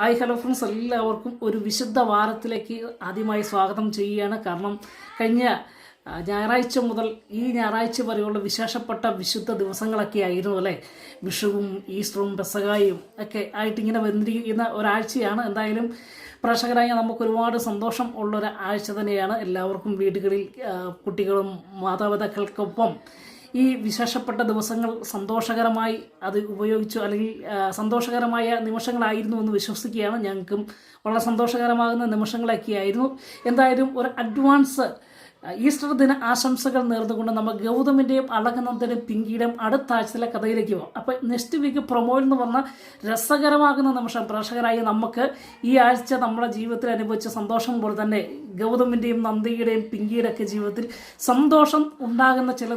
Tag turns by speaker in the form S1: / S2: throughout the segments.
S1: Hi hello friends, എല്ലാവർക്കും ഒരു വിശുദ്ധ വാരത്തിലേക്ക് ആദ്യമായി സ്വാഗതം ചെയ്യുകയാണ്. കാരണം കഴിഞ്ഞ ഞായറാഴ്ച മുതൽ ഈ ഞായറാഴ്ച വരെയുള്ള വിശേഷപ്പെട്ട വിശുദ്ധ ദിവസങ്ങളൊക്കെ ആയിരുന്നു അല്ലേ. വിഷുവും ഈസ്റ്ററും പെസഹായും ഒക്കെ ആയിട്ട് ഇങ്ങനെ വന്നിരിക്കുന്ന ഒരാഴ്ചയാണ്. എന്തായാലും പ്രേക്ഷകരായ നമുക്ക് ഒരുപാട് സന്തോഷം ഉള്ളൊരു ആഴ്ച തന്നെയാണ്. എല്ലാവർക്കും വീടുകളിൽ കുട്ടികളും മാതാപിതാക്കൾക്കൊപ്പം ഈ വിശേഷപ്പെട്ട ദിവസങ്ങൾ സന്തോഷകരമായി അത് ഉപയോഗിച്ചു, അല്ലെങ്കിൽ സന്തോഷകരമായ നിമിഷങ്ങളായിരുന്നു എന്ന് വിശ്വസിക്കുകയാണ്. ഞങ്ങൾക്കും വളരെ സന്തോഷകരമാകുന്ന നിമിഷങ്ങളൊക്കെയായിരുന്നു. എന്തായാലും ഒരു അഡ്വാൻസ് ഈസ്റ്റർ ദിന ആശംസകൾ നേർന്നുകൊണ്ട് നമ്മൾ ഗൗതമിൻ്റെയും അളകനന്ദൻ്റെയും പിങ്കിയുടെയും അടുത്ത ആഴ്ചയിലെ കഥയിലേക്ക് പോകും. അപ്പോൾ നെക്സ്റ്റ് വീക്ക് പ്രൊമോയിൽ എന്ന് പറഞ്ഞ രസകരമാകുന്ന നിമിഷം പ്രേക്ഷകരായി നമുക്ക് ഈ ആഴ്ച നമ്മുടെ ജീവിതത്തിൽ അനുഭവിച്ച സന്തോഷം പോലെ തന്നെ ഗൗതമിൻ്റെയും നന്ദിയുടെയും പിങ്കിയുടെ ഒക്കെ ജീവിതത്തിൽ സന്തോഷം ഉണ്ടാകുന്ന ചില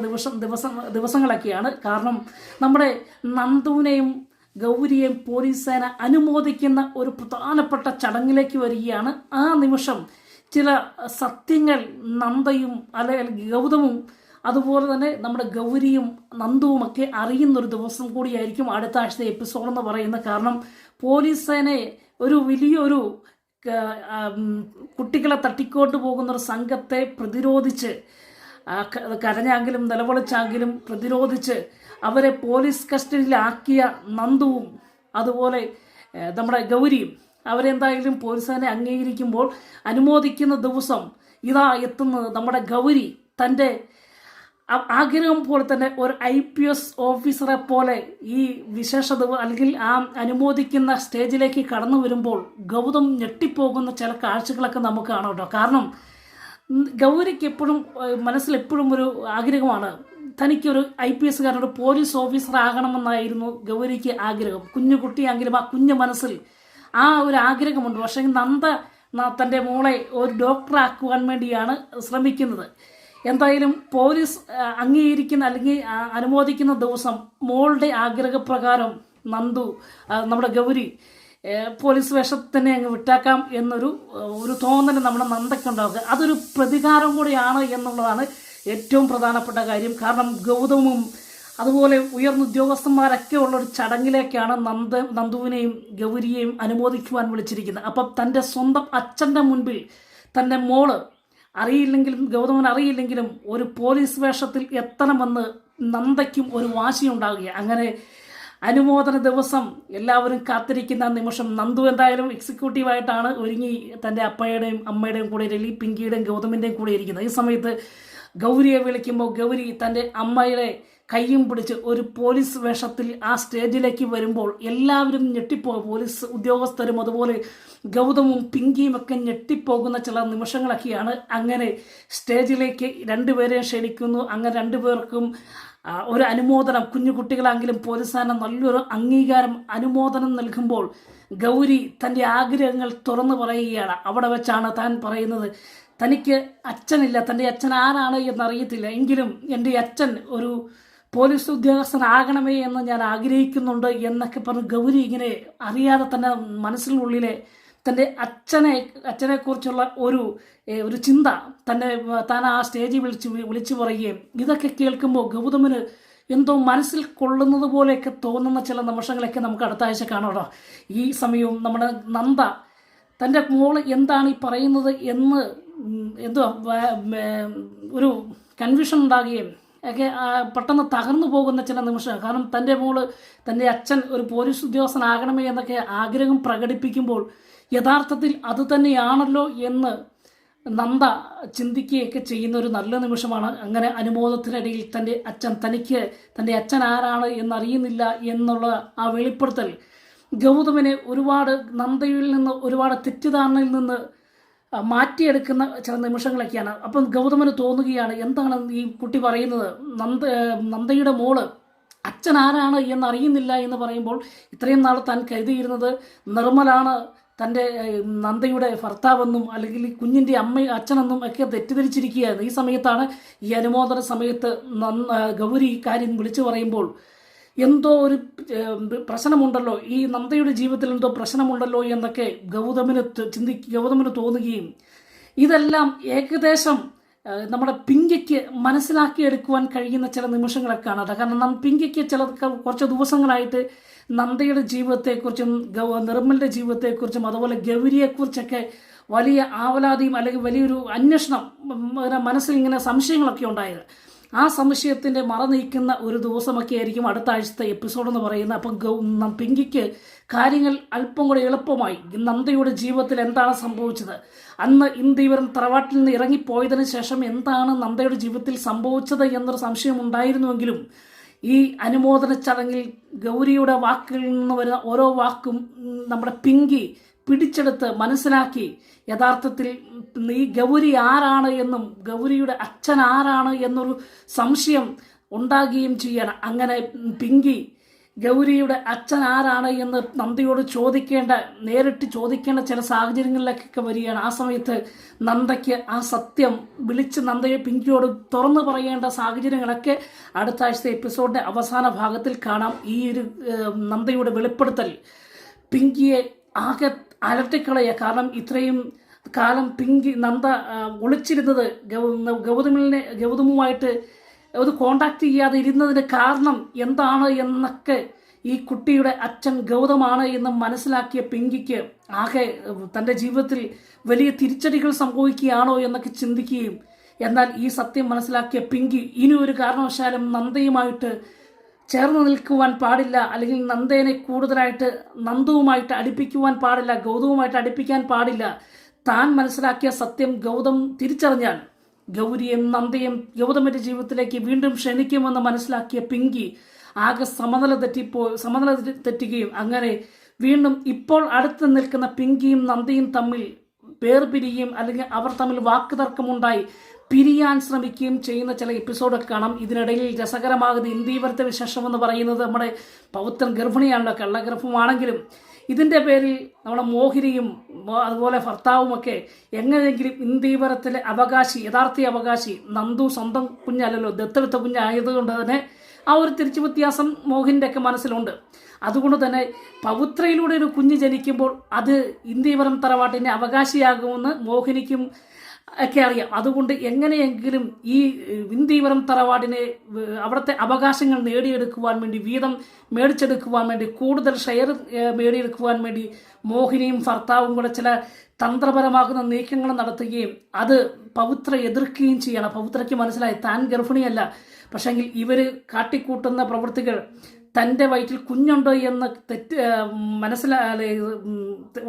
S1: ദിവസങ്ങളൊക്കെയാണ്. കാരണം നമ്മുടെ നന്ദുവിനെയും ഗൗരിയെയും പോലീസ് സേന അനുമോദിക്കുന്ന ഒരു പ്രധാനപ്പെട്ട ചടങ്ങിലേക്ക് വരികയാണ്. ആ നിമിഷം ചില സത്യങ്ങൾ നന്ദയും അല്ലെങ്കിൽ ഗൗതമും അതുപോലെ തന്നെ നമ്മുടെ ഗൗരിയും നന്ദുവുമൊക്കെ അറിയുന്നൊരു ദിവസം കൂടിയായിരിക്കും അടുത്ത ആഴ്ചത്തെ എപ്പിസോഡ് എന്ന് പറയുന്നത്. കാരണം പോലീസ് സേനയെ ഒരു വലിയൊരു കുട്ടികളെ തട്ടിക്കോട്ട് പോകുന്നൊരു സംഘത്തെ പ്രതിരോധിച്ച് കരഞ്ഞാങ്കിലും നിലവിളിച്ചാങ്കിലും പ്രതിരോധിച്ച് അവരെ പോലീസ് കസ്റ്റഡിയിലാക്കിയ നന്ദുവും അതുപോലെ നമ്മുടെ ഗൗരിയും അവരെന്തായാലും പോലീസിനെ അംഗീകരിക്കുമ്പോൾ അനുമോദിക്കുന്ന ദിവസം ഇതാ എത്തുന്നത് നമ്മുടെ ഗൗരി തൻ്റെ ആഗ്രഹം പോലെ തന്നെ ഒരു IPS ഓഫീസറെ പോലെ ഈ അല്ലെങ്കിൽ ആ അനുമോദിക്കുന്ന സ്റ്റേജിലേക്ക് കടന്നു വരുമ്പോൾ ഗൗതം ഞെട്ടിപ്പോകുന്ന ചില കാഴ്ചകളൊക്കെ നമുക്ക് കാണാം കേട്ടോ. കാരണം ഗൗരിക്ക് എപ്പോഴും മനസ്സിലെപ്പോഴും ഒരു ആഗ്രഹമാണ്, തനിക്കൊരു IPS ഒരു പോലീസ് ഓഫീസർ ആകണമെന്നായിരുന്നു ഗൗരിക്ക് ആഗ്രഹം. കുഞ്ഞു കുട്ടിയാണെങ്കിലും ആ കുഞ്ഞു മനസ്സിൽ ആ ഒരു ആഗ്രഹമുണ്ട്. പക്ഷേ നന്ദ തൻ്റെ മോളെ ഒരു ഡോക്ടറാക്കുവാൻ വേണ്ടിയാണ് ശ്രമിക്കുന്നത്. എന്തായാലും പോലീസ് അംഗീകരിക്കുന്ന അല്ലെങ്കിൽ അനുമോദിക്കുന്ന ദിവസം മോളുടെ ആഗ്രഹപ്രകാരം നന്ദു നമ്മുടെ ഗൗരി പോലീസ് വേഷത്തിൽ തന്നെ അങ്ങ് വിട്ടാക്കാം എന്നൊരു തോന്നൽ നമ്മുടെ നന്ദയ്ക്കുണ്ടാവുക. അതൊരു പ്രതികാരം കൂടിയാണ് എന്നുള്ളതാണ് ഏറ്റവും പ്രധാനപ്പെട്ട കാര്യം. കാരണം ഗൗതമും അതുപോലെ ഉയർന്ന ഉദ്യോഗസ്ഥന്മാരൊക്കെ ഉള്ളൊരു ചടങ്ങിലേക്കാണ് നന്ദുവിനെയും ഗൗരിയെയും അനുമോദിക്കുവാൻ വിളിച്ചിരിക്കുന്നത്. അപ്പം തൻ്റെ സ്വന്തം അച്ഛൻ്റെ മുൻപിൽ തൻ്റെ മോള് അറിയില്ലെങ്കിലും ഗൗതമൻ അറിയില്ലെങ്കിലും ഒരു പോലീസ് വേഷത്തിൽ എത്തണമെന്ന് നന്ദയ്ക്കും ഒരു വാശിയുണ്ടാകുക. അങ്ങനെ അനുമോദന ദിവസം എല്ലാവരും കാത്തിരിക്കുന്ന നിമിഷം നന്ദു എന്തായാലും എക്സിക്യൂട്ടീവായിട്ടാണ് ഒരുങ്ങി തൻ്റെ അപ്പയുടെയും അമ്മയുടെയും കൂടെ പിങ്കിയുടെയും ഗൗതമിൻ്റെയും കൂടെ ഇരിക്കുന്നത്. ഈ സമയത്ത് ഗൗരിയെ വിളിക്കുമ്പോൾ ഗൗരി തൻ്റെ അമ്മയുടെ കയ്യും പിടിച്ച് ഒരു പോലീസ് വേഷത്തിൽ ആ സ്റ്റേജിലേക്ക് വരുമ്പോൾ എല്ലാവരും ഞെട്ടിപ്പോകും. പോലീസ് ഉദ്യോഗസ്ഥരും അതുപോലെ ഗൗതമും പിങ്കിയും ഒക്കെ ഞെട്ടിപ്പോകുന്ന ചില നിമിഷങ്ങളൊക്കെയാണ്. അങ്ങനെ സ്റ്റേജിലേക്ക് രണ്ടുപേരെയും ക്ഷണിക്കുന്നു. അങ്ങനെ രണ്ടുപേർക്കും ഒരു അനുമോദനം, കുഞ്ഞു കുട്ടികളാണെങ്കിലും പോലീസുകാരന് നല്ലൊരു അംഗീകാരം അനുമോദനം നൽകുമ്പോൾ ഗൗരി തൻ്റെ ആഗ്രഹങ്ങൾ തുറന്നു പറയുകയാണ്. അവിടെ വെച്ചാണ് താൻ പറയുന്നത്, തനിക്ക് അച്ഛനില്ല, തൻ്റെ അച്ഛൻ ആരാണ് എന്നറിയത്തില്ല, എങ്കിലും എൻ്റെ അച്ഛൻ ഒരു പോലീസ് ഉദ്യോഗസ്ഥനാകണമേ എന്ന് ഞാൻ ആഗ്രഹിക്കുന്നുണ്ട് എന്നൊക്കെ പറഞ്ഞ് ഗൗരി ഇങ്ങനെ അറിയാതെ തന്നെ മനസ്സിനുള്ളിലെ തൻ്റെ അച്ഛനെക്കുറിച്ചുള്ള ഒരു ചിന്ത താൻ ആ സ്റ്റേജിൽ വിളിച്ചു പറയുകയും ഇതൊക്കെ കേൾക്കുമ്പോൾ ഗൗതമിന് എന്തോ മനസ്സിൽ കൊള്ളുന്നത് പോലെയൊക്കെ തോന്നുന്ന ചില നിമിഷങ്ങളൊക്കെ നമുക്ക് അടുത്ത ആഴ്ച കാണാം. ഈ സമയവും നമ്മുടെ നന്ദ തൻ്റെ മോള് എന്താണ് ഈ പറയുന്നത് എന്ന് ഒരു കൺഫ്യൂഷൻ ഉണ്ടാകുകയും ഒക്കെ പെട്ടെന്ന് തകർന്നു പോകുന്ന ചില നിമിഷം. കാരണം തൻ്റെ മോള് തൻ്റെ അച്ഛൻ ഒരു പോലീസ് ഉദ്യോഗസ്ഥനാകണമേ എന്നൊക്കെ ആഗ്രഹം പ്രകടിപ്പിക്കുമ്പോൾ യഥാർത്ഥത്തിൽ അത് തന്നെയാണല്ലോ എന്ന് നന്ദ ചിന്തിക്കുകയൊക്കെ ചെയ്യുന്ന ഒരു നല്ല നിമിഷമാണ്. അങ്ങനെ അനുമോദത്തിനിടയിൽ തൻ്റെ അച്ഛൻ ആരാണ് എന്നറിയുന്നില്ല എന്നുള്ള ആ വെളിപ്പെടുത്തൽ ഗൗതമിനെ ഒരുപാട് നന്ദയിൽ നിന്ന് ഒരുപാട് തെറ്റിദ്ധാരണയിൽ നിന്ന് മാറ്റിയെടുക്കുന്ന ചില നിമിഷങ്ങളൊക്കെയാണ്. അപ്പം ഗൗതമന് തോന്നുകയാണ്, എന്താണ് ഈ കുട്ടി പറയുന്നത്, നന്ദയുടെ മോള് അച്ഛൻ ആരാണ് എന്നറിയുന്നില്ല എന്ന് പറയുമ്പോൾ ഇത്രയും നാൾ താൻ കരുതിയിരുന്നത് നിർമ്മലാണ് തൻ്റെ നന്ദയുടെ ഭർത്താവെന്നും അല്ലെങ്കിൽ കുഞ്ഞിൻ്റെ അച്ഛനെന്നും ഒക്കെ തെറ്റിദ്ധരിച്ചിരിക്കുകയായിരുന്നു. ഈ സമയത്താണ് ഈ അനുമോദന സമയത്ത് ഗൗരി ഈ കാര്യം വിളിച്ചു പറയുമ്പോൾ എന്തോ ഒരു പ്രശ്നമുണ്ടല്ലോ, ഈ നന്ദയുടെ ജീവിതത്തിൽ എന്തോ പ്രശ്നമുണ്ടല്ലോ എന്നൊക്കെ ഗൗതമിന് തോന്നുകയും ഇതെല്ലാം ഏകദേശം നമ്മുടെ പിങ്കിക്ക് മനസ്സിലാക്കിയെടുക്കുവാൻ കഴിയുന്ന ചില നിമിഷങ്ങളൊക്കെ ആണ്. കാരണം പിങ്കിക്ക് കുറച്ച് ദിവസങ്ങളായിട്ട് നന്ദയുടെ ജീവിതത്തെക്കുറിച്ചും നിർമ്മലിൻ്റെ ജീവിതത്തെക്കുറിച്ചും അതുപോലെ ഗൗരിയെക്കുറിച്ചൊക്കെ വലിയ ആവലാതിയും അല്ലെങ്കിൽ വലിയൊരു അന്വേഷണം മനസ്സിൽ ഇങ്ങനെ സംശയങ്ങളൊക്കെ ഉണ്ടായത്. ആ സംശയത്തിൻ്റെ മറ നീക്കുന്ന ഒരു ദിവസമൊക്കെ ആയിരിക്കും അടുത്ത ആഴ്ചത്തെ എപ്പിസോഡ് എന്ന് പറയുന്നത്. അപ്പം പിങ്കിക്ക് കാര്യങ്ങൾ അല്പം കൂടെ എളുപ്പമായി. നന്ദയുടെ ജീവിതത്തിൽ എന്താണ് സംഭവിച്ചത്, അന്ന് ഇന്ദീവരം തറവാട്ടിൽ നിന്ന് ഇറങ്ങിപ്പോയതിനു ശേഷം എന്താണ് നന്ദയുടെ ജീവിതത്തിൽ സംഭവിച്ചത് എന്നൊരു സംശയം ഉണ്ടായിരുന്നുവെങ്കിലും ഈ അനുമോദന ചടങ്ങിൽ ഗൗരിയുടെ വാക്കുകളിൽ നിന്ന് വരുന്ന ഓരോ വാക്കും നമ്മുടെ പിങ്കി പിടിച്ചെടുത്ത് മനസ്സിലാക്കി യഥാർത്ഥത്തിൽ ഈ ഗൗരി ആരാണ് എന്നും ഗൗരിയുടെ അച്ഛൻ ആരാണ് എന്നൊരു സംശയം ഉണ്ടാകുകയും ചെയ്യണം. അങ്ങനെ പിങ്കി ഗൗരിയുടെ അച്ഛൻ ആരാണ് എന്ന് നന്ദയോട് നേരിട്ട് ചോദിക്കേണ്ട ചില സാഹചര്യങ്ങളിലേക്കൊക്കെ വരികയാണ്. ആ സമയത്ത് നന്ദയ്ക്ക് ആ സത്യം വിളിച്ച് പിങ്കിയോട് തുറന്നു പറയേണ്ട സാഹചര്യങ്ങളൊക്കെ അടുത്ത ആഴ്ചത്തെ എപ്പിസോഡിൻ്റെ അവസാന ഭാഗത്തിൽ കാണാം. ഈ ഒരു നന്ദയുടെ വെളിപ്പെടുത്തൽ പിങ്കിയെ ആകെ അലട്ടിക്കളയുക. കാരണം ഇത്രയും കാലം നന്ദ ഒളിച്ചിരുന്നത് ഗൗതമുമായിട്ട് അത് കോണ്ടാക്ട് ചെയ്യാതെ ഇരുന്നതിന് കാരണം എന്താണ് എന്നൊക്കെ ഈ കുട്ടിയുടെ അച്ഛൻ ഗൗതമാണ് എന്ന് മനസ്സിലാക്കിയ പിങ്കിക്ക് ആകെ തൻ്റെ ജീവിതത്തിൽ വലിയ തിരിച്ചടികൾ സംഭവിക്കുകയാണോ എന്നൊക്കെ ചിന്തിക്കുകയും, എന്നാൽ ഈ സത്യം മനസ്സിലാക്കിയ പിങ്കി ഇനി ഒരു കാരണവശാലും നന്ദയുമായിട്ട് ചേർന്ന് നിൽക്കുവാൻ പാടില്ല, അല്ലെങ്കിൽ നന്ദേനെ കൂടുതലായിട്ട് നന്ദുവുമായിട്ട് അടുപ്പിക്കുവാൻ പാടില്ല, ഗൗതമുമായിട്ട് അടുപ്പിക്കാൻ പാടില്ല. താൻ മനസ്സിലാക്കിയ സത്യം ഗൗതം തിരിച്ചറിഞ്ഞാൽ ഗൗരിയും നന്ദയും ഗൗതമിൻ്റെ ജീവിതത്തിലേക്ക് വീണ്ടും ക്ഷണിക്കുമെന്ന് മനസ്സിലാക്കിയ പിങ്കി ആകെ സമനില തെറ്റുകയും അങ്ങനെ വീണ്ടും ഇപ്പോൾ അടുത്ത് നിൽക്കുന്ന പിങ്കിയും നന്ദയും തമ്മിൽ വേർപിരിയുകയും അല്ലെങ്കിൽ അവർ തമ്മിൽ വാക്കുതർക്കമുണ്ടായി പിരിയാൻ ശ്രമിക്കുകയും ചെയ്യുന്ന ചില എപ്പിസോഡൊക്കെ കാണാം. ഇതിനിടയിൽ രസകരമാകുന്ന ഇന്ദീവരത്തെ വിശേഷം എന്ന് പറയുന്നത് നമ്മുടെ പൗത്രൻ ഗർഭിണിയാണല്ലോ. കള്ളഗർഭമാണെങ്കിലും ഇതിൻ്റെ പേരിൽ നമ്മുടെ മോഹിനിയും അതുപോലെ ഭർത്താവുമൊക്കെ എങ്ങനെയെങ്കിലും ഇന്ദീവരത്തിലെ യഥാർത്ഥ അവകാശി നന്ദു സ്വന്തം കുഞ്ഞല്ലല്ലോ, ദത്തെടുത്ത കുഞ്ഞായതുകൊണ്ട് തന്നെ ആ ഒരു തിരിച്ചു വ്യത്യാസം മോഹിനിൻ്റെയൊക്കെ മനസ്സിലുണ്ട്. അതുകൊണ്ട് തന്നെ പവിത്രയിലൂടെ ഒരു കുഞ്ഞ് ജനിക്കുമ്പോൾ അത് ഇന്ദീവരം തറവാട്ടിൻ്റെ അവകാശിയാകുമെന്ന് മോഹിനിക്കും ഒക്കെ അറിയാം. അതുകൊണ്ട് എങ്ങനെയെങ്കിലും ഈ ഇന്ദീവരം തറവാടിനെ അവിടുത്തെ അവകാശങ്ങൾ നേടിയെടുക്കുവാൻ വേണ്ടി, വീതം മേടിച്ചെടുക്കുവാൻ വേണ്ടി, കൂടുതൽ ഷെയർ നേടിയെടുക്കുവാൻ വേണ്ടി മോഹിനിയും ഭർത്താവും കൂടെ ചില തന്ത്രപരമാകുന്ന നീക്കങ്ങൾ നടത്തുകയും അത് പവിത്ര എതിർക്കുകയും ചെയ്യണം. പവിത്രയ്ക്ക് മനസ്സിലായി താൻ ഗർഭിണിയല്ല, പക്ഷെങ്കിൽ ഇവർ കാട്ടിക്കൂട്ടുന്ന പ്രവൃത്തികൾ തൻ്റെ വയറ്റിൽ കുഞ്ഞുണ്ടോ എന്ന്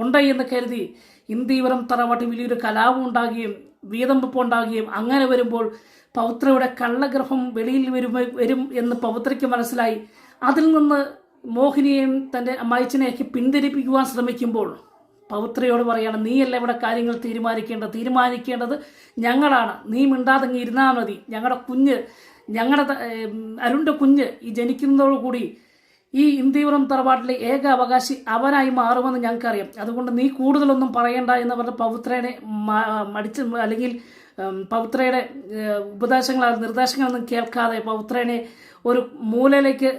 S1: ഉണ്ടോ എന്ന് കരുതി ഇന്ദീവരം തറവാട്ടിൽ വലിയൊരു കലാപം ഉണ്ടാകുകയും വീതം വെപ്പ് ഉണ്ടാകുകയും അങ്ങനെ വരുമ്പോൾ പൗത്രയുടെ കള്ളഗർഭം വെളിയിൽ വരും എന്ന് പൗത്രയ്ക്ക് മനസ്സിലായി. അതിൽ നിന്ന് മോഹിനിയെയും തൻ്റെ അമ്മായിച്ചനെയൊക്കെ പിന്തിരിപ്പിക്കുവാൻ ശ്രമിക്കുമ്പോൾ പൗത്രയോട് പറയാണ്, നീയല്ല ഇവിടെ കാര്യങ്ങൾ തീരുമാനിക്കേണ്ടത് ഞങ്ങളാണ്, നീ മിണ്ടാതെങ്ങി ഇരുന്നാൽ മതി. ഞങ്ങളുടെ അരുണിൻ്റെ കുഞ്ഞ് ഈ ജനിക്കുന്നതോടുകൂടി ഈ ഇന്ദീവരം തറവാട്ടിലെ ഏക അവകാശി അവനായി മാറുമെന്ന് ഞങ്ങൾക്കറിയാം. അതുകൊണ്ട് നീ കൂടുതലൊന്നും പറയണ്ട എന്ന് പറഞ്ഞ പൗത്രനെ അല്ലെങ്കിൽ പൗത്രയുടെ നിർദ്ദേശങ്ങളൊന്നും കേൾക്കാതെ പൗത്രനെ ഒരു മൂലയിലേക്ക്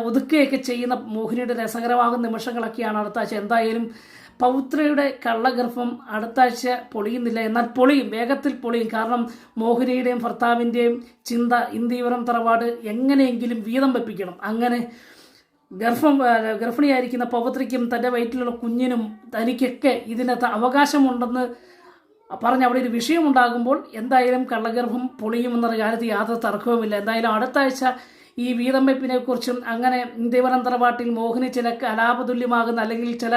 S1: ഒതുക്കുകയൊക്കെ ചെയ്യുന്ന മോഹിനിയുടെ രസകരമാകുന്ന നിമിഷങ്ങളൊക്കെയാണ് അടുത്ത ആഴ്ച. എന്തായാലും പൗത്രയുടെ കള്ളഗർഭം അടുത്ത ആഴ്ച പൊളിയുന്നില്ല, എന്നാൽ വേഗത്തിൽ പൊളിയും. കാരണം മോഹിനിയുടെയും ഭർത്താവിൻ്റെയും ചിന്ത ഇന്ദീവരം തറവാട് എങ്ങനെയെങ്കിലും വീതം വെപ്പിക്കണം. അങ്ങനെ ഗർഭിണിയായിരിക്കുന്ന പൗത്രയ്ക്കും തൻ്റെ വയറ്റിലുള്ള കുഞ്ഞിനും തനിക്കൊക്കെ ഇതിനകത്ത് അവകാശമുണ്ടെന്ന് പറഞ്ഞ് അവിടെ ഒരു വിഷയമുണ്ടാകുമ്പോൾ എന്തായാലും കള്ളഗർഭം പൊളിയുമെന്നുള്ള കാര്യത്തിൽ യാതൊരു തർക്കവുമില്ല. എന്തായാലും അടുത്ത ആഴ്ച ഈ വീതം വെപ്പിനെ കുറിച്ചും അങ്ങനെ ഇന്ദീവരം തറവാട്ടിൽ മോഹിനി ചില കലാപതുല്യമാകുന്ന അല്ലെങ്കിൽ ചില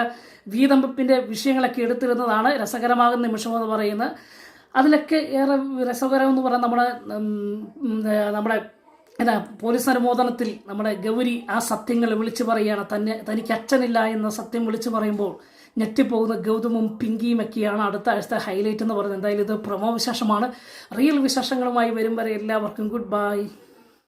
S1: വീതം വെപ്പിൻ്റെ വിഷയങ്ങളൊക്കെ എടുത്തിരുന്നതാണ് രസകരമാകുന്ന നിമിഷമെന്ന് പറയുന്നത്. അതിലൊക്കെ ഏറെ രസകരമെന്ന് പറഞ്ഞാൽ നമ്മുടെ പോലീസ് അനുമോദനത്തിൽ നമ്മുടെ ഗൗരി ആ സത്യങ്ങൾ വിളിച്ചു പറയുകയാണ്. തനിക്ക് അച്ഛനില്ല എന്ന സത്യം വിളിച്ചു പറയുമ്പോൾ ഞെട്ടിപ്പോകുന്ന ഗൗതമും പിങ്കിയും ഒക്കെയാണ് അടുത്ത ആഴ്ചത്തെ ഹൈലൈറ്റ് എന്ന് പറയുന്നത്. എന്തായാലും ഇത് പ്രൊമോ വിശേഷമാണ്. റിയൽ വിശേഷങ്ങളുമായി വരും വരെ എല്ലാവർക്കും ഗുഡ് ബൈ.